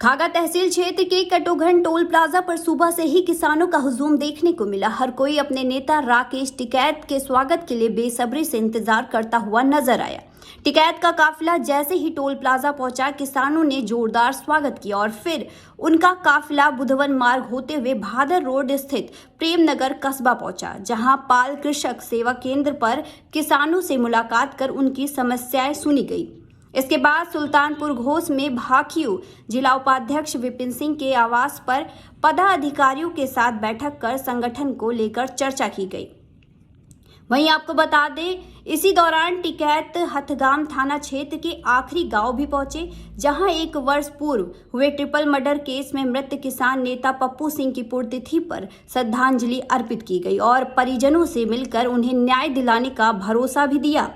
खागा तहसील क्षेत्र के कटोघन toll plaza पर सुबह से ही किसानों का हुजूम देखने को मिला। हर कोई अपने नेता राकेश टिकैत के स्वागत के लिए बेसब्री से इंतजार करता हुआ नजर आया। टिकैत का काफिला जैसे ही टोल प्लाजा पहुंचा, किसानों ने जोरदार स्वागत किया और फिर उनका काफिला बुधवन मार्ग होते हुए भादर रोड स्थित प्रेमनगर कस्बा पहुंचा, जहां पाल कृषक सेवा केंद्र पर किसानों से मुलाकात कर उनकी समस्याएं सुनी गई। इसके बाद सुल्तानपुर घोष में भाकियू जिला उपाध्यक्ष विपिन सिंह के आवास पर पदाधिकारियों के साथ बैठक कर संगठन को लेकर चर्चा की गई। वहीं आपको बता दें, इसी दौरान टिकैत हथगाम थाना क्षेत्र के आखिरी गांव भी पहुंचे, जहां 1 वर्ष पूर्व हुए ट्रिपल मर्डर केस में मृत किसान नेता पप्पू सिंह की पुण्यतिथि पर श्रद्धांजलि अर्पित की गई और परिजनों से मिलकर उन्हें न्याय दिलाने का भरोसा भी दिया।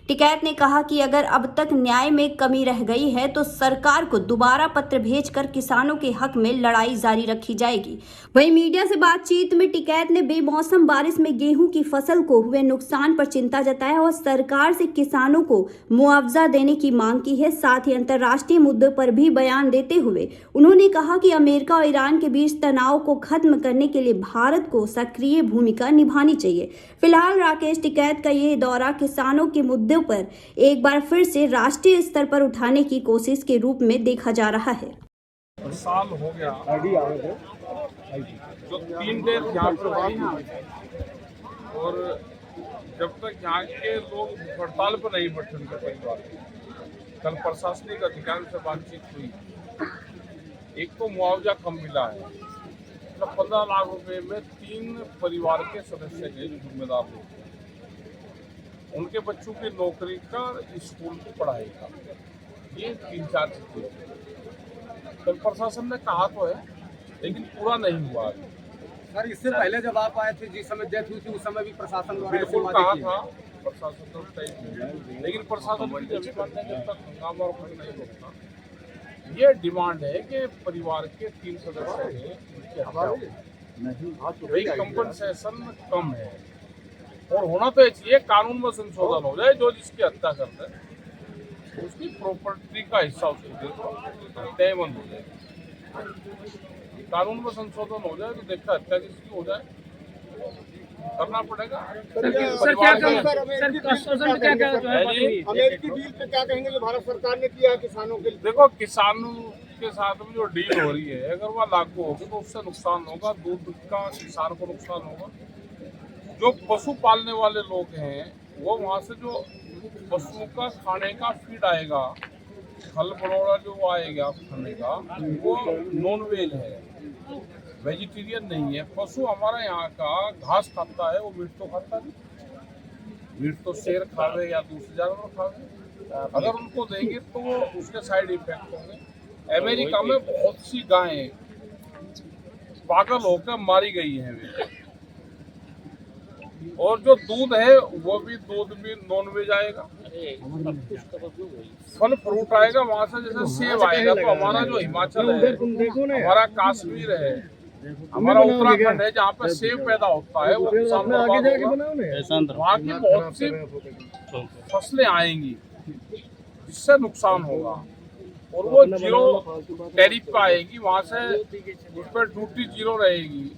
टिकैत ने कहा कि अगर अब तक न्याय में कमी रह गई है तो सरकार को दोबारा पत्र भेजकर किसानों के हक में लड़ाई जारी रखी जाएगी। वहीं मीडिया से बातचीत में टिकैत ने बेमौसम बारिश में गेहूं की फसल को हुए नुकसान पर चिंता जताया और सरकार से किसानों को मुआवजा देने की मांग की है। साथ ही अंतर्राष्ट्रीय मुद्दों पर भी बयान देते हुए उन्होंने कहा कि अमेरिका और ईरान के बीच तनाव को खत्म करने के लिए भारत को सक्रिय भूमिका निभानी चाहिए। फिलहाल राकेश टिकैत का यह दौरा किसानों के मुद्दों पर एक बार फिर से राष्ट्रीय स्तर पर उठाने की कोशिश के रूप में देखा जा रहा है। साल हो गया जो 3 डेज यहाँ पर हुई, और जब तक यहाँ के लोग हड़ताल पर नहीं बैठे उनके परिवार, कल प्रशासनिक अधिकारी से बातचीत हुई। एक तो मुआवजा कम मिला है, तो 15 लाख रुपए में 3 परिवार के सदस्य के जिम्मेदार होते हैं, उनके बच्चों की नौकरी का, स्कूल की पढ़ाई का, ये 3-4 चीजें कल प्रशासन ने कहा तो है, लेकिन पूरा नहीं हुआ। सर, इससे पहले जब आप आए थे, जिस समय डेथ हुई थी, उस समय भी प्रशासन द्वारा बिल्कुल कहा था प्रशासन तो सही, लेकिन प्रशासन की जब तक हंगामा और खंड नहीं होता, ये डिमांड है कि परिवार के 3 सदस्य हैं, उनकी हत्या हो। भाई कंपनसेशन कम है और होना तो चाहिए, कानून में संशोधन हो जाए, जो जिसकी हत्या करता है उसकी प्रॉपर्टी का हिस्सा उसको दे दो, तयबंद हो जाए। कानून में संशोधन हो जाए तो देखा हत्या जिसकी हो जाए करना पड़ेगा। अमेरिकी डील पे क्या कहेंगे जो भारत सरकार ने किया है किसानों के लिए? देखो, किसानों के साथ में जो डील हो रही है, अगर वह लागू होगी तो उससे नुकसान होगा, दूध का किसान को नुकसान होगा। जो पशु पालने वाले लोग हैं, वो वहाँ से जो पशुओं का खाने का फीड आएगा, खल बड़ौड़ा जो आएगा खाने का, वो नॉन वेज है, वेजिटेरियन नहीं है। पशु हमारा यहाँ का घास खाता है, वो मीट तो खाता नहीं। मीट तो शेर खावे या दूसरे जानवर खावे, अगर उनको देंगे तो वो उसके साइड इफेक्ट होंगे। अमेरिका में बहुत सी गायें पागल होकर मारी गई हैं, और जो दूध है वो भी दूध भी नॉन वेज आएगा, फल फ्रूट आएगा वहां से, जैसे सेब आएगा। तो हमारा जो हिमाचल है, हमारा कश्मीर है, हमारा उत्तराखंड है, जहाँ पे सेब पैदा होता है, वो किसान वहाँ की बहुत सी फसलें आएंगी जिससे नुकसान होगा, और वो 0 टैरिफ पे आएगी, वहां से उस पर ड्यूटी 0 रहेगी।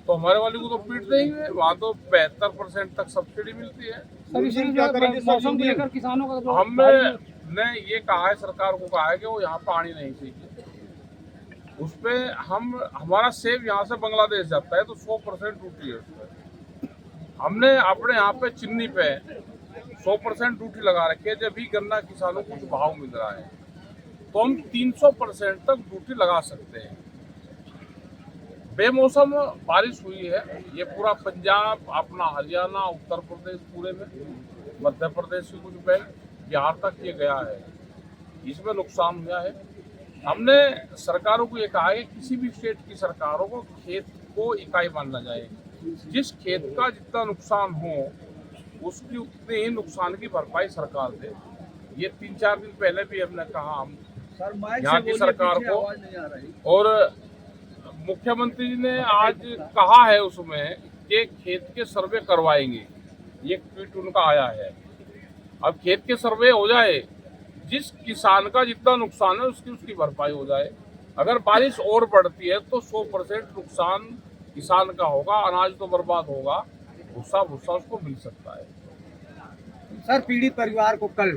तो हमारे वाले को तो पीट देंगे, वहाँ तो 75% तक सब्सिडी मिलती है। मौसम को लेकर किसानों का हमने ये कहा है, सरकार को कहा है कि वो यहाँ पानी नहीं चाहिए। उस पर हमारा सेब यहाँ से बांग्लादेश जाता है तो 100% ड्यूटी है उस पर। हमने अपने यहाँ पे चीनी पे 100% ड्यूटी लगा रखी है। जब भी गन्ना किसानों को कुछ भाव मिल रहा है तो हम 300% तक ड्यूटी लगा सकते हैं। बेमौसम बारिश हुई है, ये पूरा पंजाब, अपना हरियाणा, उत्तर प्रदेश पूरे में, मध्य प्रदेश से कुछ बेल्ट, बिहार तक ये गया है, इसमें नुकसान हुआ है। हमने सरकारों को ये कहा है कि किसी भी स्टेट की सरकारों को खेत को इकाई मानना जाए, जिस खेत का जितना नुकसान हो उसकी उतने ही नुकसान की भरपाई सरकार दे। ये 3-4 दिन पहले भी हमने कहा हम यहाँ की सरकार को, और मुख्यमंत्री जी ने आज कहा है उसमें कि खेत के सर्वे करवाएंगे, ये ट्वीट उनका आया है। अब खेत के सर्वे हो जाए जिस किसान का जितना नुकसान है उसकी भरपाई हो जाए। अगर बारिश और बढ़ती है तो 100% नुकसान किसान का होगा, अनाज तो बर्बाद होगा, भूसा उसको मिल सकता है। सर पीड़ित परिवार को कल